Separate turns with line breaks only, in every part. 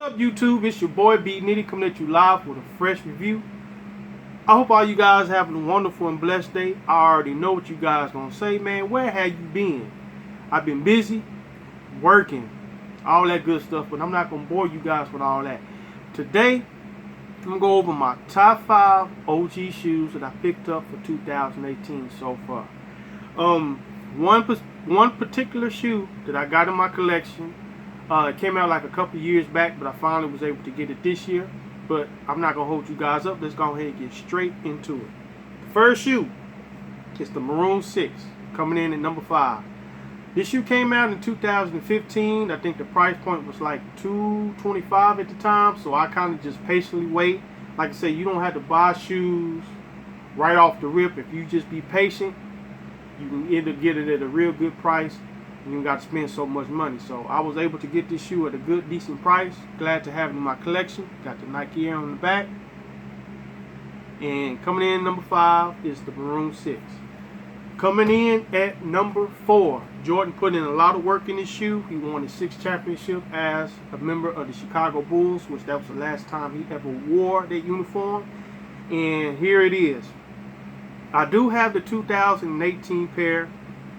What's up, YouTube? It's your boy B Nitty coming at you live with a fresh review. I hope all you guys having a wonderful and blessed day. I already know what you guys gonna say, man. Where have you been? I've been busy, working, all that good stuff, but I'm not gonna bore you guys with all that. Today, I'm gonna go over my top 5 OG shoes that I picked up for 2018 so far. One particular shoe that I got in my collection. It came out like a couple years back, but I finally was able to get it this year. But I'm not going to hold you guys up. Let's go ahead and get straight into it. The first shoe is the Maroon 6, coming in at number 5. This shoe came out in 2015. I think the price point was like $225 at the time, so I kind of just patiently wait. Like I say, you don't have to buy shoes right off the rip. If you just be patient, you can end up getting it at a real good price. You don't got to spend so much money. So I was able to get this shoe at a good, decent price. Glad to have it in my collection. Got the Nike Air on the back. And coming in number 5 is the Maroon 6. Coming in at number 4, Jordan put in a lot of work in this shoe. He won his 6th championship as a member of the Chicago Bulls, which that was the last time he ever wore that uniform. And here it is. I do have the 2018 pair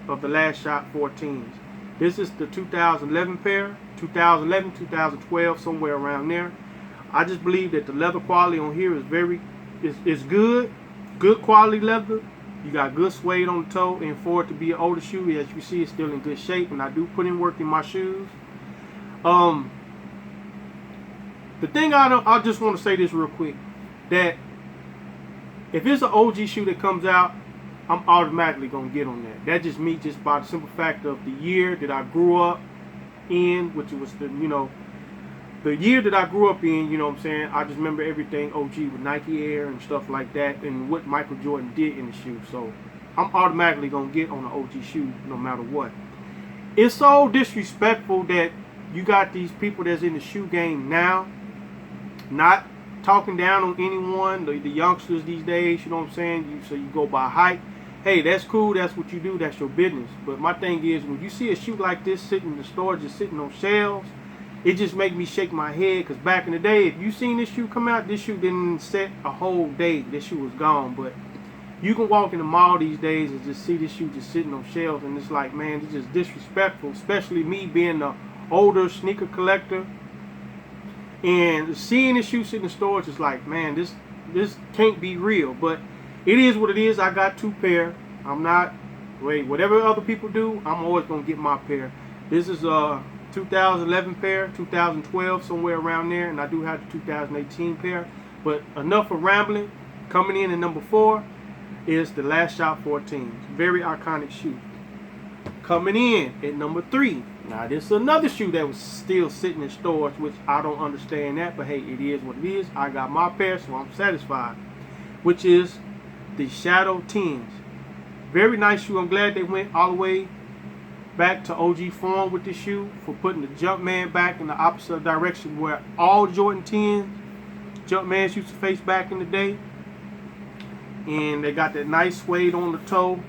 of the Last Shot 14s. This is the 2011 pair, 2011, 2012, somewhere around there. I just believe that the leather quality on here is good quality leather. You got good suede on the toe, and for it to be an older shoe, as you see, it's still in good shape. And I do put in work in my shoes. The thing I just want to say this real quick, that if it's an OG shoe that comes out, I'm automatically going to get on that. That's just me, just by the simple fact of the year that I grew up in, which was the year that I grew up in, you know what I'm saying? I just remember everything OG with Nike Air and stuff like that, and what Michael Jordan did in the shoe. So I'm automatically going to get on an OG shoe no matter what. It's so disrespectful that you got these people that's in the shoe game now, not talking down on anyone, the youngsters these days, you know what I'm saying? So you go by hype. Hey, that's cool, that's what you do, that's your business. But my thing is, when you see a shoe like this sitting in the store, just sitting on shelves, it just makes me shake my head. Because back in the day, if you seen this shoe come out, this shoe didn't set a whole day. This shoe was gone. But you can walk in the mall these days and just see this shoe just sitting on shelves, and it's like, man, it's just disrespectful. Especially me being the older sneaker collector, and seeing this shoe sitting in stores is like, man, this can't be real. But it is what it is. I got 2 pair. I'm not, whatever other people do, I'm always going to get my pair. This is a 2011 pair, 2012, somewhere around there. And I do have the 2018 pair. But enough of rambling. Coming in at number 4 is the Last Shot 14. Very iconic shoe. Coming in at number 3. Now, this is another shoe that was still sitting in stores, which I don't understand that. But hey, it is what it is. I got my pair, so I'm satisfied. Which is the Shadow 10s. Very nice shoe. I'm glad they went all the way back to OG form with this shoe, for putting the Jumpman back in the opposite direction where all Jordan 10s Jumpmans used to face back in the day. And they got that nice suede on the toe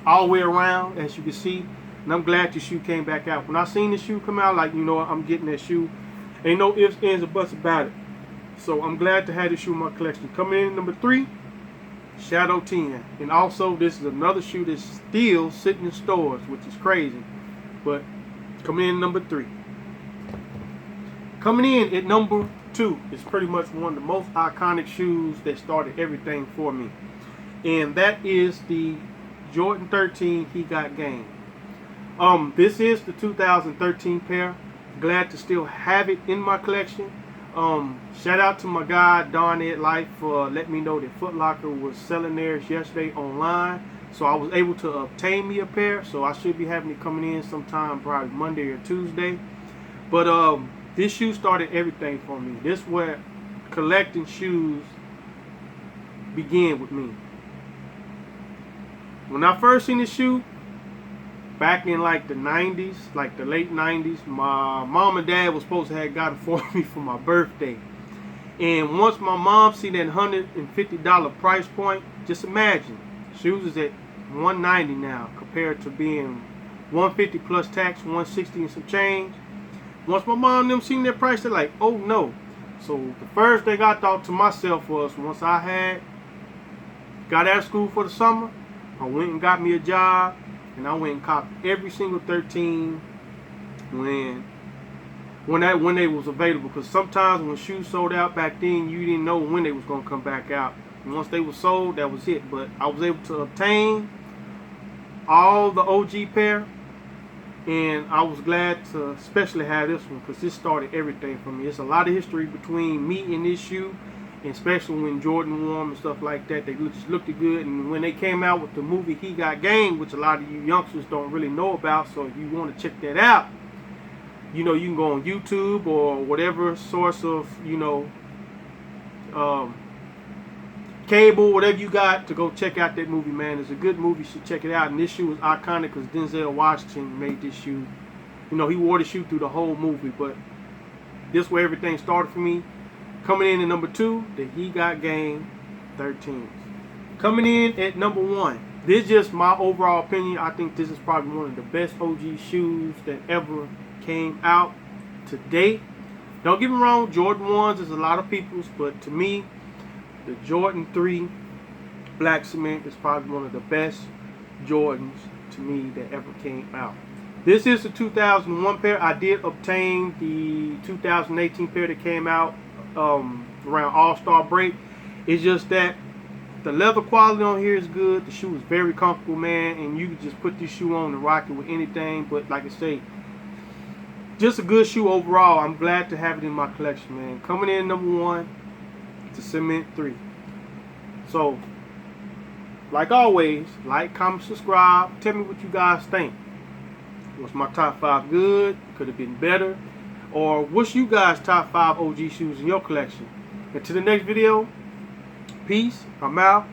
all the way around, as you can see. And I'm glad the shoe came back out. When I seen the shoe come out, like, you know, I'm getting that shoe. Ain't no ifs, ands, or buts about it. So I'm glad to have this shoe in my collection. Coming in at number 3, Shadow 10. And also, this is another shoe that's still sitting in stores, which is crazy. But coming in at number 3. Coming in at number 2 is pretty much one of the most iconic shoes that started everything for me. And that is the Jordan 13 He Got Game. This is the 2013 pair. Glad to still have it in my collection. Shout out to my guy Don Ed Life for letting me know that Foot Locker was selling theirs yesterday online, so I was able to obtain me a pair. So I should be having it coming in sometime, probably Monday or Tuesday. But this shoe started everything for me. This is where collecting shoes began with me. When I first seen this shoe, back in like the 90s, like the late 90s, my mom and dad was supposed to have gotten for me for my birthday. And once my mom seen that $150 price point, just imagine, shoes is at $190 now compared to being $150 plus tax, $160 and some change. Once my mom and them seen that price, they're like, oh no. So the first thing I thought to myself was, once I got out of school for the summer, I went and got me a job, and I went and copped every single 13 when they was available. Because sometimes when shoes sold out back then, you didn't know when they was gonna come back out. And once they were sold, that was it. But I was able to obtain all the OG pair, and I was glad to especially have this one because this started everything for me. It's a lot of history between me and this shoe, and especially when Jordan wore them and stuff like that. They just looked good. And when they came out with the movie He Got Game, which a lot of you youngsters don't really know about, so if you want to check that out, you know, you can go on YouTube or whatever source of, you know, cable, whatever you got, to go check out that movie, man. It's a good movie. You should check it out. And this shoe is iconic because Denzel Washington made this shoe. You know, he wore the shoe through the whole movie, but this is where everything started for me. Coming in at number 2, the He Got Game 13s. Coming in at number 1, this is just my overall opinion. I think this is probably one of the best OG shoes that ever came out to date. Don't get me wrong, Jordan 1s is a lot of people's, but to me, the Jordan 3 Black Cement is probably one of the best Jordans to me that ever came out. This is the 2001 pair. I did obtain the 2018 pair that came out around All-Star break. It's just that the leather quality on here is good. The shoe is very comfortable, man, and you can just put this shoe on and rock it with anything. But like I say, just a good shoe overall. I'm glad to have it in my collection, man. Coming in number 1, it's a Cement 3. So, like always, like, comment, subscribe. Tell me what you guys think. Was my top 5 good? Could have been better? Or what's you guys' top 5 OG shoes in your collection? Until the next video, peace. I'm out.